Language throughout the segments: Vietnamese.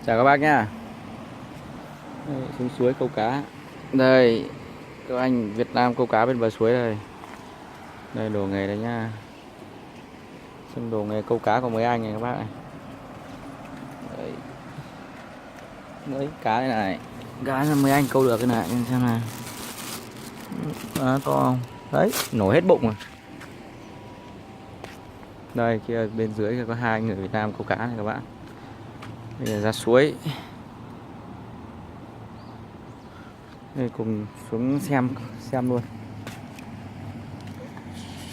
Chào các bác nhá. Đây, xuống suối câu cá. Đây, các anh Việt Nam câu cá bên bờ suối đây. Đây đồ nghề đấy nhá. Xem đồ nghề câu cá của mấy anh này các bác này. Đấy. Đấy, cá đây này. Cá là mấy anh câu được cái này, xem nào. To không? Đấy, nổi hết bụng rồi. Đây kia bên dưới có hai anh người Việt Nam câu cá này các bạn. Bây giờ ra suối. Đây cùng xuống xem luôn.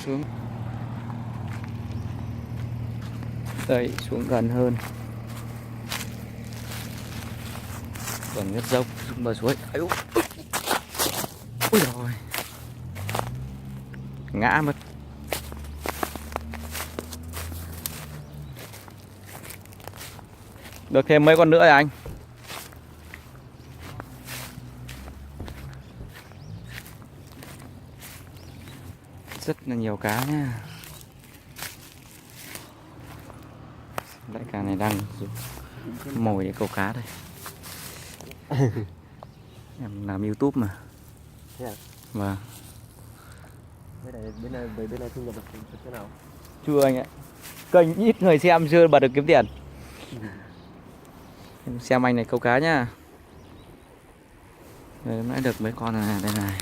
Xuống. Đây xuống gần hơn. Còn rất dốc xuống bờ suối. Ôi rồi. Ngã mất. Được thêm mấy con nữa rồi anh. Rất là nhiều cá nha. Đại ca này đang mồi để câu cá đây. Em làm YouTube mà. Vâng. Bên này thu nhập được thế nào? Chưa anh ạ. Kênh ít người xem chưa bật được kiếm tiền. Xem anh này câu cá nhá. Đây nãy được mấy con này, đây này.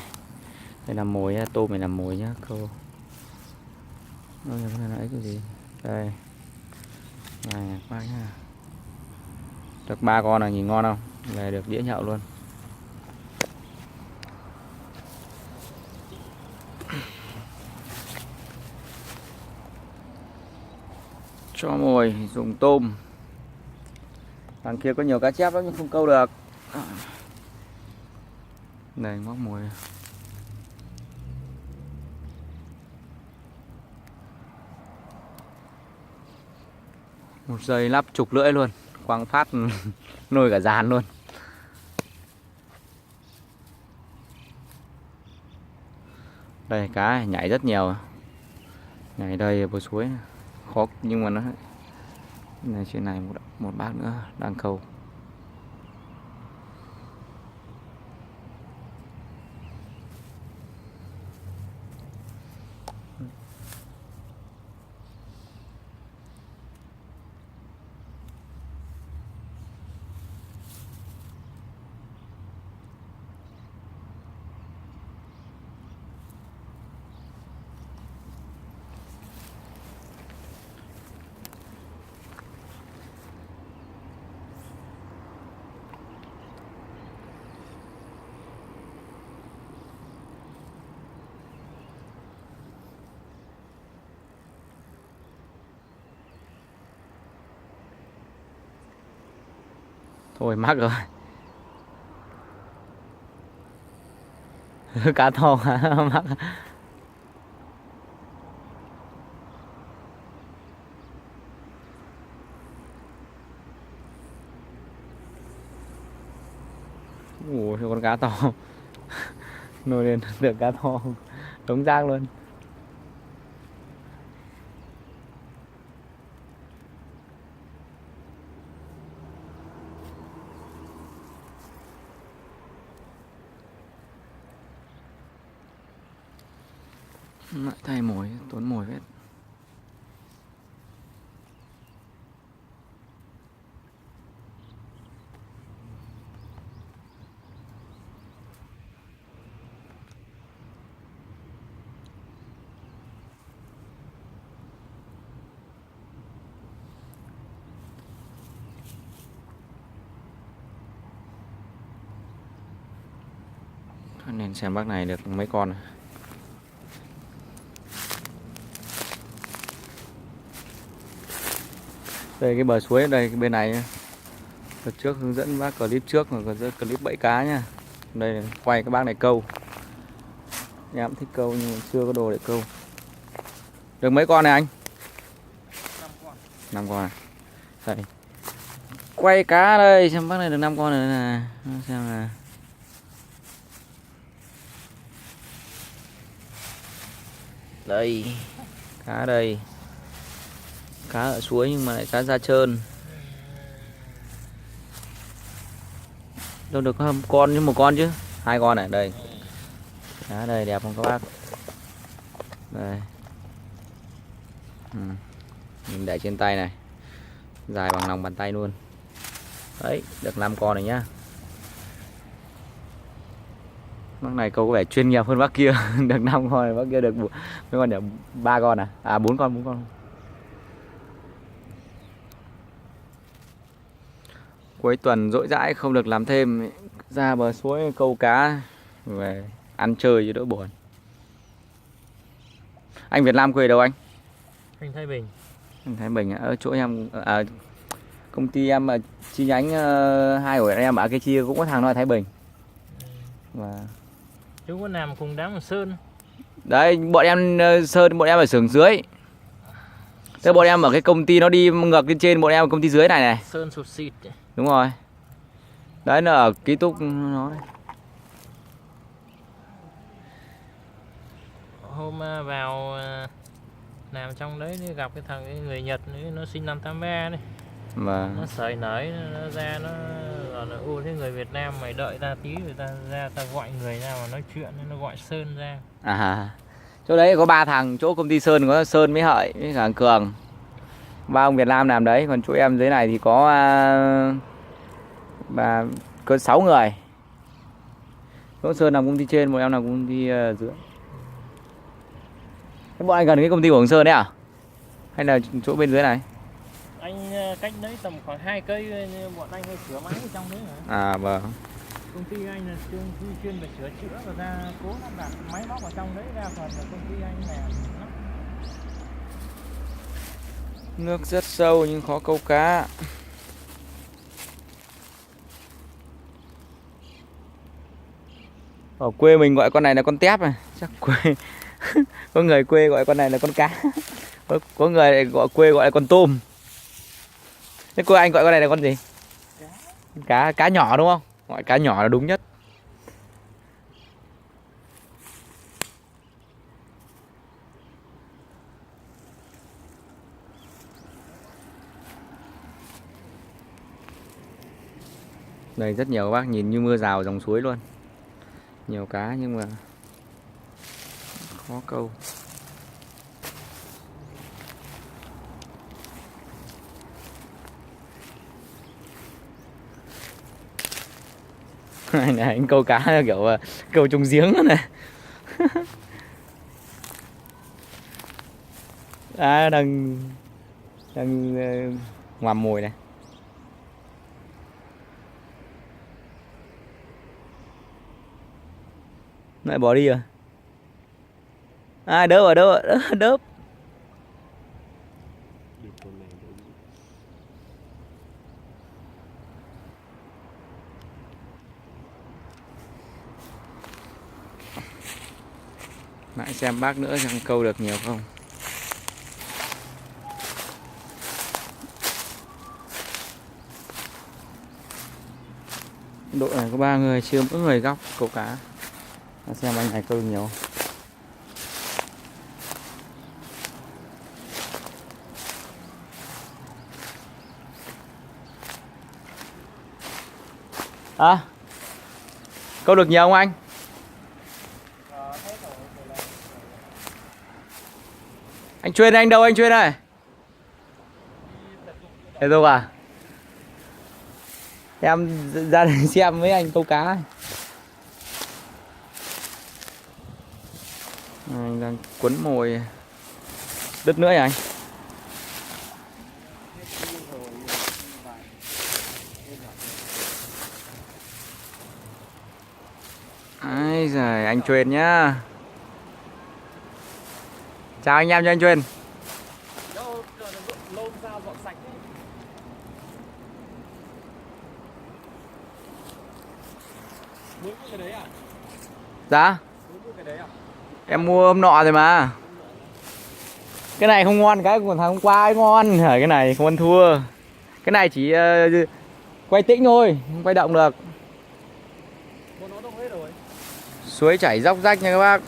Đây là mồi, tôm này làm mồi nhá, câu. Đây là nãy cái gì? Đây. Này các bác nhá. Được 3 con này nhìn ngon không? Về được đĩa nhậu luôn. Cho mồi dùng tôm. Đằng kia có nhiều cá chép lắm nhưng không câu được. Đây móc mồi. Một giây lắp chục lưỡi luôn, quăng phát nồi cả dàn luôn. Đây cá này, nhảy rất nhiều. Nhảy đây bờ suối khó nhưng mà nó này, trên này một bác nữa đang câu. Thôi mắc rồi. Cá to mắc. Ủa con cá to. Nổi lên được cá to. Tống rác luôn. Lại thay mồi, tốn mồi hết. Nên xem bác này được mấy con. Đây cái bờ suối đây cái bên này. Đợt trước hướng dẫn bác clip trước rồi còn clip bẫy cá nhá. Đây này, quay các bác này câu. Em cũng thích câu nhưng mà chưa có đồ để câu. Được mấy con này anh? 5 con. Đây. Quay cá đây xem bác này được 5 con rồi nè. Xem nào. Đây. Cá đây. Cá ở suối nhưng mà lại cá da trơn. đâu được hơn con chứ, một con chứ, hai con này đây. Đó, đây đẹp không các bác, đây. Mình để trên tay này, dài bằng lòng bàn tay luôn đấy, được 5 con này nhá. Bác này câu có vẻ chuyên nghiệp hơn bác kia. Được 5 con này, bác kia được mấy con nhỉ, 3 con à 4 con, 4 con. Cuối tuần rỗi rãi không được làm thêm, ra bờ suối câu cá về ăn chơi cho đỡ buồn. Anh Việt Nam quê đâu anh? Anh Thái Bình. Anh Thái Bình ở chỗ em, công ty em chi nhánh hai của em ở cái chia cũng có thằng nói Thái Bình. Và Chú có làm cùng đám ở Sơn. đấy, bọn em Sơn, bọn em ở xưởng dưới. Thế bọn em ở cái công ty nó đi ngược lên trên, bọn em ở công ty dưới này này. Sơn sụt xịt. Đúng rồi. Đấy nó ở ký túc nó đấy. Hôm vào làm trong đấy thì gặp cái thằng cái người Nhật ấy, nó sinh năm 83 đấy. Mà Nó sởi nởi, nó ra nó gọi là thế người Việt Nam mày đợi ta tí rồi ta ra ta gọi người ra mà nói chuyện, nó gọi Sơn ra. Chỗ đấy có 3 thằng, chỗ công ty Sơn có Sơn với Hợi với cả Cường. 3 ông Việt Nam làm đấy, còn chỗ em dưới này thì có có 6 người. Chỗ Sơn làm công ty trên, bọn em làm công ty dưới. Thế bọn anh gần cái công ty của ông Sơn đấy à? Hay là chỗ bên dưới này? Anh cách đấy tầm khoảng 2 cây, bọn anh hay sửa máy ở trong đấy hả? Vâng. Công ty anh là chuyên về sửa chữa và ra cố lắp đặt máy móc ở trong đấy, ra phần là công ty anh làm. Nước rất sâu nhưng khó câu cá. Ở quê mình gọi con này là con tép này, chắc quê có người quê gọi con này là con cá. Có người gọi quê gọi là con tôm. Thế cô anh gọi con này là con gì? Cá nhỏ đúng không? Gọi cá nhỏ là đúng nhất. Đây rất nhiều các bác, nhìn như mưa rào dòng suối luôn. Nhiều cá nhưng mà khó câu. Này anh câu cá kiểu câu trong giếng này. Đang ngoạm mồi này. Lại bỏ đi rồi. Đớp rồi, đớp. Lại xem bác nữa xem câu được nhiều không. Đội này có 3 người, chưa mỗi người góc câu cá. Xem anh này câu được nhiều không. Câu được nhiều không anh? Anh Chuyên anh đâu, anh Chuyên ơi? Thế đâu à? Em ra để xem với anh câu cá. Anh đang quấn mồi đứt nữa rồi anh. Ai giời, anh Chuyên nhá. Chào anh em cho anh Chuyên. Dạ. Em mua hôm nọ rồi mà. Cái này không ngon, cái còn thằng hôm qua ấy ngon. Cái này không ăn thua. Cái này chỉ quay tĩnh thôi, không quay động được. Suối chảy róc rách nha các bác.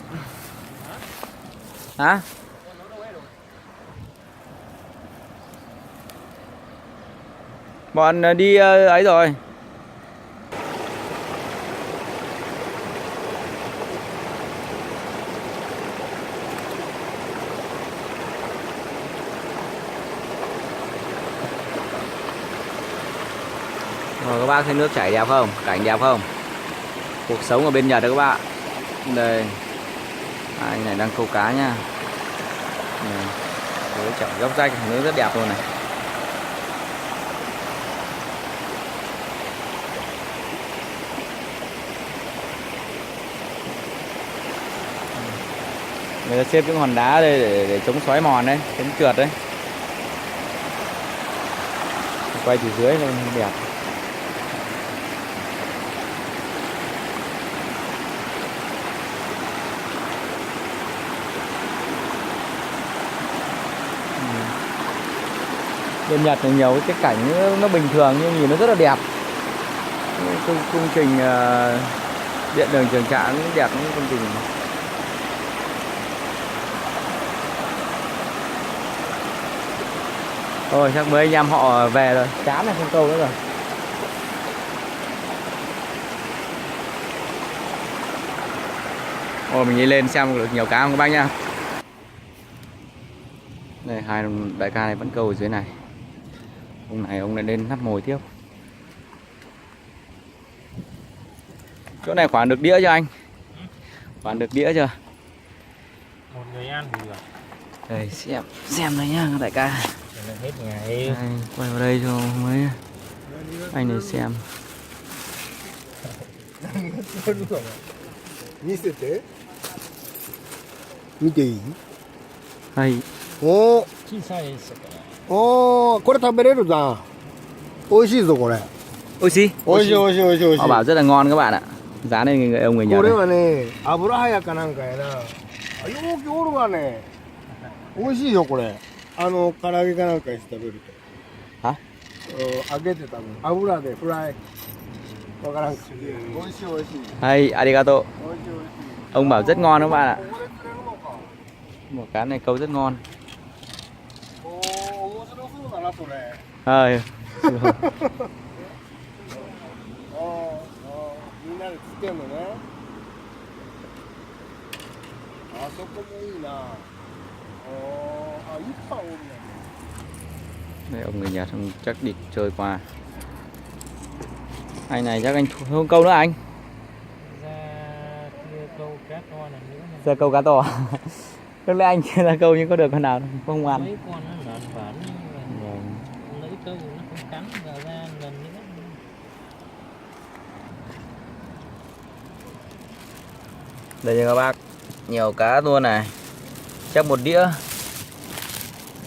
Hả? Bọn đi ấy rồi. Rồi các bác thấy nước chảy đẹp không? Cảnh đẹp không? Cuộc sống ở bên Nhật đó các bạn. Đây. Anh này đang câu cá nha. Này. Với chậu dốc rách nước rất đẹp luôn này. Người ta xếp những hòn đá đây để chống xoáy mòn đấy, chống trượt đấy. Quay từ dưới lên đẹp. Bên Nhật thì nhiều cái cảnh nó bình thường nhưng nhìn nó rất là đẹp. Công trình điện đường trường trạm cũng đẹp, những công trình. Thôi chắc mấy anh em họ về rồi, chán này không câu nữa rồi. Ôi mình đi lên xem được nhiều cá không các bác nhá. Đây hai đại ca này vẫn câu ở dưới này. Ông lại lên nắp mồi tiếp. Chỗ này khoảng được đĩa cho anh. Khoảng được đĩa chưa? Một người ăn thì được. Đây xem đây nhá đại ca. Hết ngày. Đây, quay vào đây cho mấy anh này xem. 見せて見ていい Hay お小さいですから。おこれ食べれるな美味しいぞこれ ôi xí. 美味しい美味しい美味しい美味し Họ い bảo rất là ngon các bạn ạ. Giá này ông người Nhật これ này. はね油早かなんかやなあよくおるわね美味しいよこれ唐揚げかなんかにして食べるとは揚げて多分油でフライわからんか美味しい美味しい Hay, arigato. 美味しい美味しい Ông bảo rất ngon các bạn ạ. ここで釣れるのか Một cá này câu rất ngon. おお面白そうだなそれ Ơi. みんなで釣ってんのねあそこもいいなあいっぱいおるね Đây, ông người Nhật ông chắc đi chơi qua. Anh này chắc anh không câu nữa anh. Ra kia câu cá to này nữa này. Giờ câu cá to. Lúc nãy anh kia ra câu nhưng có được con nào đâu, không ăn. Mấy con nó lợn vẩn Vâng. lấy câu nó không cắn vào ra lần nữa. Đây nha các bác, nhiều cá luôn này. Chắc một đĩa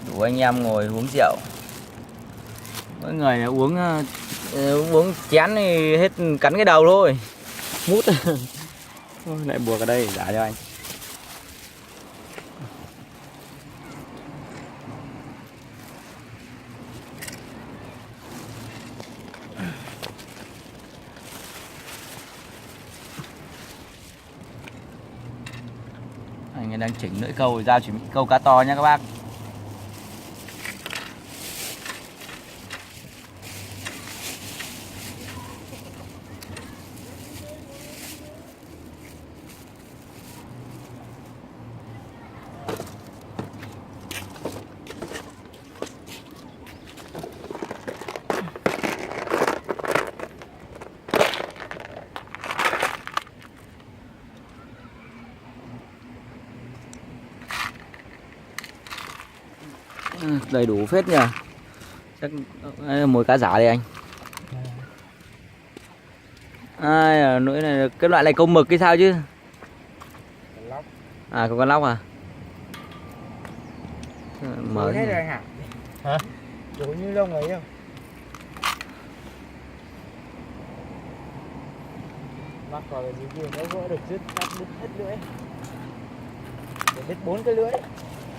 đủ anh em ngồi uống rượu. Mỗi người này uống chén thì hết cắn cái đầu thôi. Mút. Ôi, lại buộc ở đây giả cho anh. Anh ấy đang chỉnh lưỡi câu ra chuẩn bị câu cá to nha các bác. Đầy đủ phết nhỉ. Chắc mồi cá giả đây anh. Ai nỗi này cái loại này câu mực cái sao chứ? À có con lóc à? Mở thế rồi hả Hả? chỗ như lông ấy không Bắt vào cái gì kia nó vỡ được đứt hết lưỡi. Để đứt 4 cái lưỡi.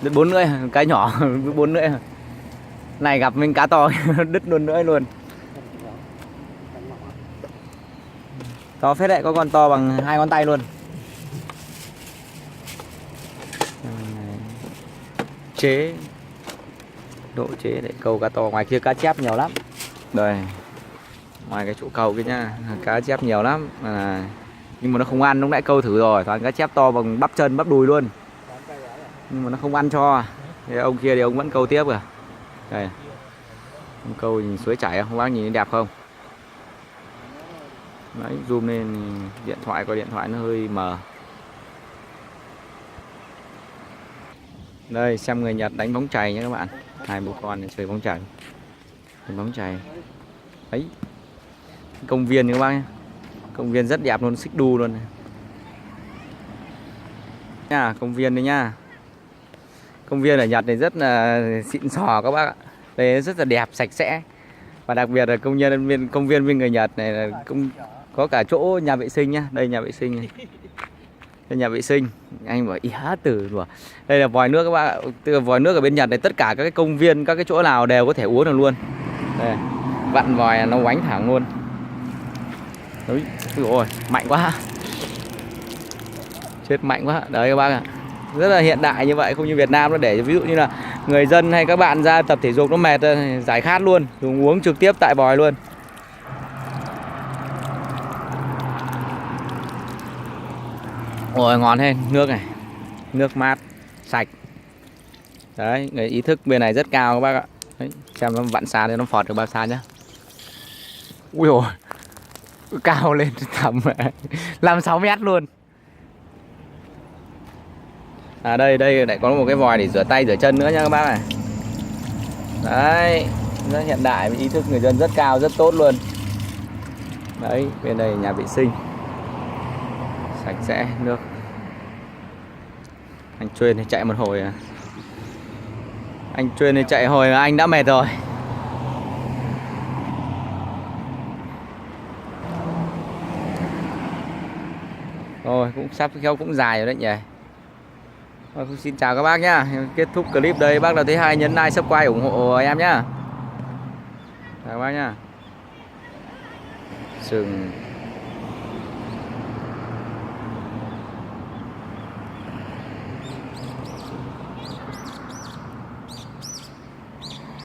đứt 4 lưỡi, cái nhỏ 4 lưỡi. Này gặp mình cá to đứt luôn lưỡi luôn. To phết đấy, có con to bằng 2 ngón tay luôn. Chế độ chế để câu cá to. Ngoài kia cá chép nhiều lắm. Đây, ngoài cái chỗ cầu kia nha, cá chép nhiều lắm nhưng mà nó không ăn. Lúc nãy câu thử rồi, toàn cá chép to bằng bắp chân bắp đùi luôn, nhưng mà nó không ăn cho. Thế ông kia thì ông vẫn câu tiếp kìa. Đây, ông câu nhìn suối chảy không bác, nhìn đẹp không? Đấy, zoom lên điện thoại, có điện thoại nó hơi mờ. Đây xem người Nhật đánh bóng chày nhé các bạn. Hai bố con này chơi bóng chày. Đánh bóng chày. Đấy. Công viên các bác nhé. Công viên rất đẹp luôn, xích đu luôn này. Nha, công viên đấy nha. Công viên ở Nhật này rất là xịn sò các bác ạ. Đây rất là đẹp, sạch sẽ. Và đặc biệt là công viên bên người Nhật này là cũng có cả chỗ nhà vệ sinh nhá. Đây nhà vệ sinh này. Đây nhà vệ sinh. Anh bảo ý há tử đùa. Đây là vòi nước các bác ạ. Từ vòi nước ở bên Nhật này tất cả các cái công viên, các cái chỗ nào đều có thể uống được luôn. Đây. Vặn vòi nó oánh thẳng luôn. Đấy, ôi mạnh quá. Chết mạnh quá. Đấy các bác ạ. Rất là hiện đại như vậy, không như Việt Nam nó để ví dụ như là người dân hay các bạn ra tập thể dục nó mệt giải khát luôn, dùng uống trực tiếp tại vòi luôn. Ôi ngon thế, nước này. Nước mát, sạch. Đấy, người ý thức bên này rất cao các bác ạ. Đấy, xem nó vặn xa thì nó phọt được bao xa nhá. Ui dồi, cao lên tầm 5-6 mét luôn. À đây lại có một cái vòi để rửa tay rửa chân nữa nha các bác này. Đấy, rất hiện đại, ý thức người dân rất cao, rất tốt luôn. Đấy, bên đây nhà vệ sinh sạch sẽ, nước. Anh Chuyên thì chạy một hồi à. Anh Chuyên thì chạy hồi là anh đã mệt rồi. Rồi cũng sắp theo cũng dài rồi đấy nhỉ. Rồi, xin chào các bác nhá. Kết thúc clip đây. Bác nào thấy hay nhấn like, subscribe ủng hộ em nhá. Chào các bác nhá. Sừng